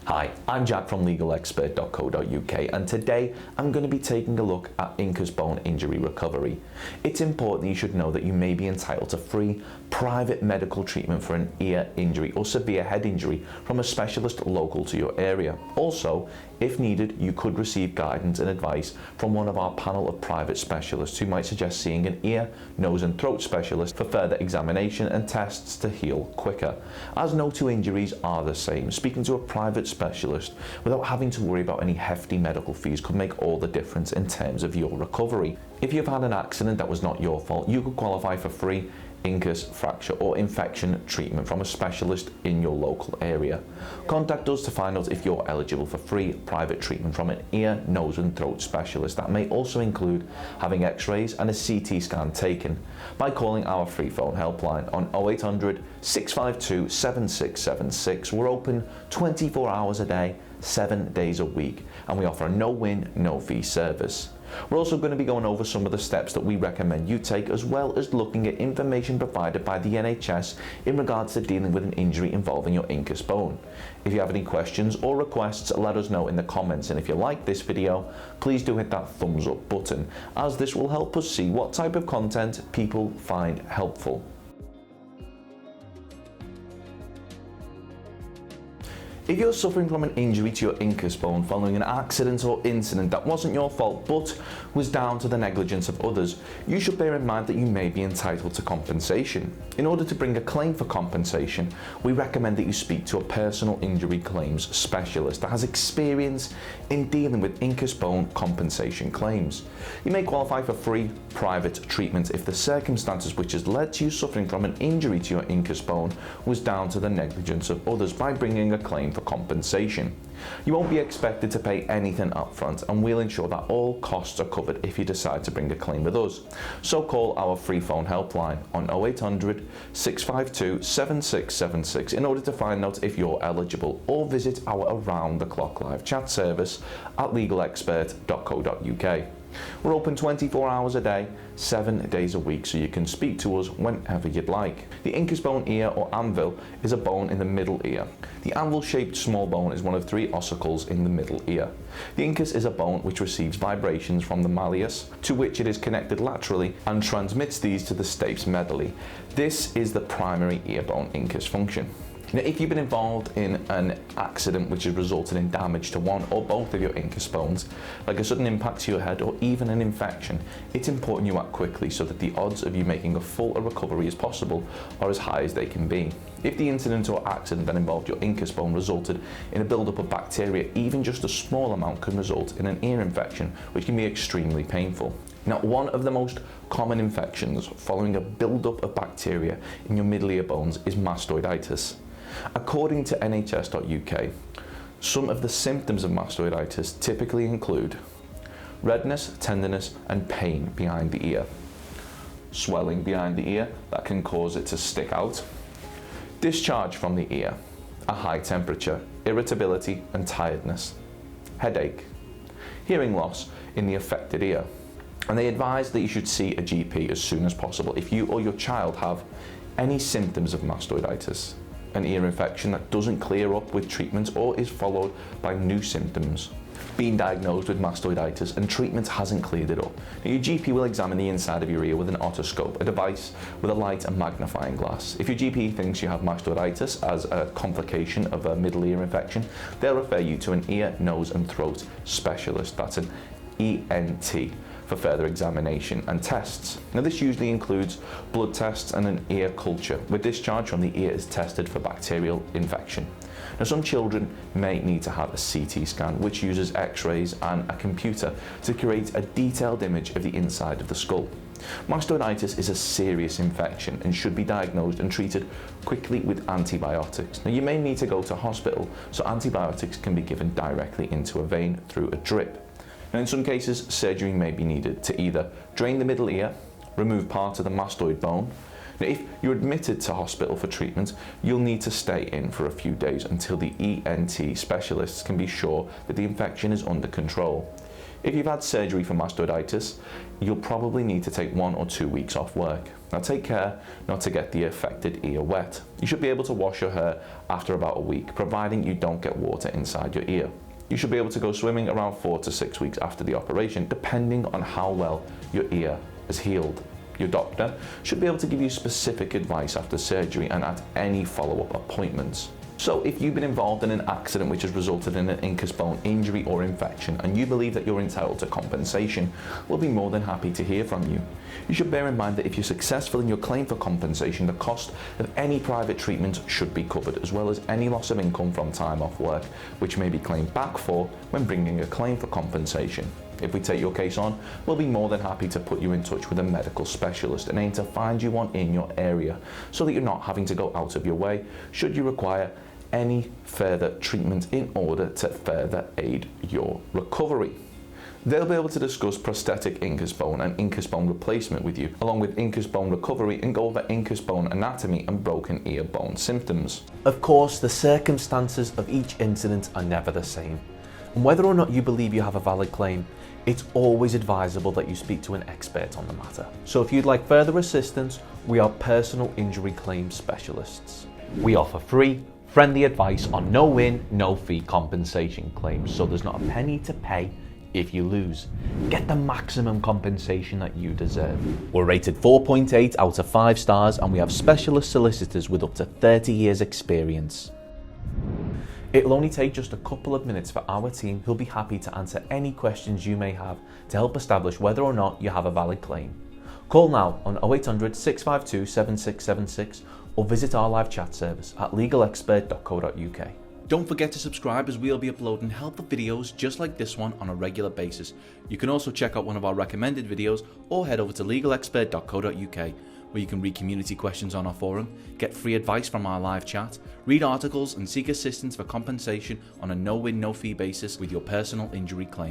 Hi, I'm Jack from legalexpert.co.uk, and today I'm going to be taking a look at Incus Bone injury recovery. It's important that you should know that you may be entitled to free, private medical treatment for an ear injury or severe head injury from a specialist local to your area. Also, if needed, you could receive guidance and advice from one of our panel of private specialists who might suggest seeing an ear, nose and throat specialist for further examination and tests to heal quicker. As no two injuries are the same, speaking to a private specialist without having to worry about any hefty medical fees could make all the difference in terms of your recovery. If you've had an accident that was not your fault, you could qualify for free incus fracture or infection treatment from a specialist in your local area. Contact us to find out if you're eligible for free private treatment from an ear, nose and throat specialist. That may also include having x-rays and a CT scan taken by calling our free phone helpline on 0800 652 7676. We're open 24 hours a day, 7 days a week, and we offer a no-win, no-fee service. We're also going to be going over some of the steps that we recommend you take, as well as looking at information provided by the NHS in regards to dealing with an injury involving your incus bone. If you have any questions or requests, let us know in the comments, and if you like this video, please do hit that thumbs up button, as this will help us see what type of content people find helpful. If you're suffering from an injury to your incus bone following an accident or incident that wasn't your fault but was down to the negligence of others, you should bear in mind that you may be entitled to compensation. In order to bring a claim for compensation, we recommend that you speak to a personal injury claims specialist that has experience in dealing with incus bone compensation claims. You may qualify for free private treatment if the circumstances which has led to you suffering from an injury to your incus bone was down to the negligence of others by bringing a claim for compensation. You won't be expected to pay anything up front, and we'll ensure that all costs are covered if you decide to bring a claim with us. So call our free phone helpline on 0800 652 7676 in order to find out if you're eligible, or visit our around-the-clock live chat service at legalexpert.co.uk. We're open 24 hours a day, 7 days a week, so you can speak to us whenever you'd like. The incus bone ear, or anvil, is a bone in the middle ear. The anvil-shaped small bone is one of 3 ossicles in the middle ear. The incus is a bone which receives vibrations from the malleus, to which it is connected laterally, and transmits these to the stapes medially. This is the primary ear bone incus function. Now, if you've been involved in an accident which has resulted in damage to one or both of your incus bones, like a sudden impact to your head or even an infection, it's important you act quickly so that the odds of you making a full recovery as possible are as high as they can be. If the incident or accident that involved your incus bone resulted in a buildup of bacteria, even just a small amount can result in an ear infection, which can be extremely painful. Now, one of the most common infections following a buildup of bacteria in your middle ear bones is mastoiditis. According to NHS.uk, some of the symptoms of mastoiditis typically include redness, tenderness and pain behind the ear, swelling behind the ear that can cause it to stick out, discharge from the ear, a high temperature, irritability and tiredness, headache, hearing loss in the affected ear. And they advise that you should see a GP as soon as possible if you or your child have any symptoms of mastoiditis, an ear infection that doesn't clear up with treatment or is followed by new symptoms, being diagnosed with mastoiditis and treatment hasn't cleared it up. Now, your GP will examine the inside of your ear with an otoscope, a device with a light and magnifying glass. If your GP thinks you have mastoiditis as a complication of a middle ear infection, they'll refer you to an ear, nose and throat specialist, that's an ENT, for further examination and tests. Now, this usually includes blood tests and an ear culture, where discharge from the ear is tested for bacterial infection. Now, some children may need to have a CT scan, which uses x-rays and a computer to create a detailed image of the inside of the skull. Mastoiditis is a serious infection and should be diagnosed and treated quickly with antibiotics. Now, you may need to go to hospital, so antibiotics can be given directly into a vein through a drip. Now, in some cases, surgery may be needed to either drain the middle ear, remove part of the mastoid bone. Now, if you're admitted to hospital for treatment, you'll need to stay in for a few days until the ENT specialists can be sure that the infection is under control. If you've had surgery for mastoiditis, you'll probably need to take 1 or 2 weeks off work. Now take care not to get the affected ear wet. You should be able to wash your hair after about a week, providing you don't get water inside your ear. You should be able to go swimming around 4 to 6 weeks after the operation, depending on how well your ear has healed. Your doctor should be able to give you specific advice after surgery and at any follow-up appointments. So if you've been involved in an accident which has resulted in an incus bone injury or infection and you believe that you're entitled to compensation, we'll be more than happy to hear from you. You should bear in mind that if you're successful in your claim for compensation, the cost of any private treatment should be covered, as well as any loss of income from time off work, which may be claimed back for when bringing a claim for compensation. If we take your case on, we'll be more than happy to put you in touch with a medical specialist and aim to find you one in your area so that you're not having to go out of your way should you require any further treatment in order to further aid your recovery. They'll be able to discuss prosthetic incus bone and incus bone replacement with you, along with incus bone recovery, and go over incus bone anatomy and broken ear bone symptoms. Of course, the circumstances of each incident are never the same, and whether or not you believe you have a valid claim, it's always advisable that you speak to an expert on the matter. So if you'd like further assistance, we are personal injury claim specialists. We offer free, friendly advice on no win, no fee compensation claims, so there's not a penny to pay if you lose. Get the maximum compensation that you deserve. We're rated 4.8 out of 5 stars, and we have specialist solicitors with up to 30 years experience. It'll only take just a couple of minutes for our team, who'll be happy to answer any questions you may have to help establish whether or not you have a valid claim. Call now on 0800 652 7676 or visit our live chat service at legalexpert.co.uk. Don't forget to subscribe, as we'll be uploading helpful videos just like this one on a regular basis. You can also check out one of our recommended videos or head over to legalexpert.co.uk, where you can read community questions on our forum, get free advice from our live chat, read articles and seek assistance for compensation on a no-win, no-fee basis with your personal injury claim.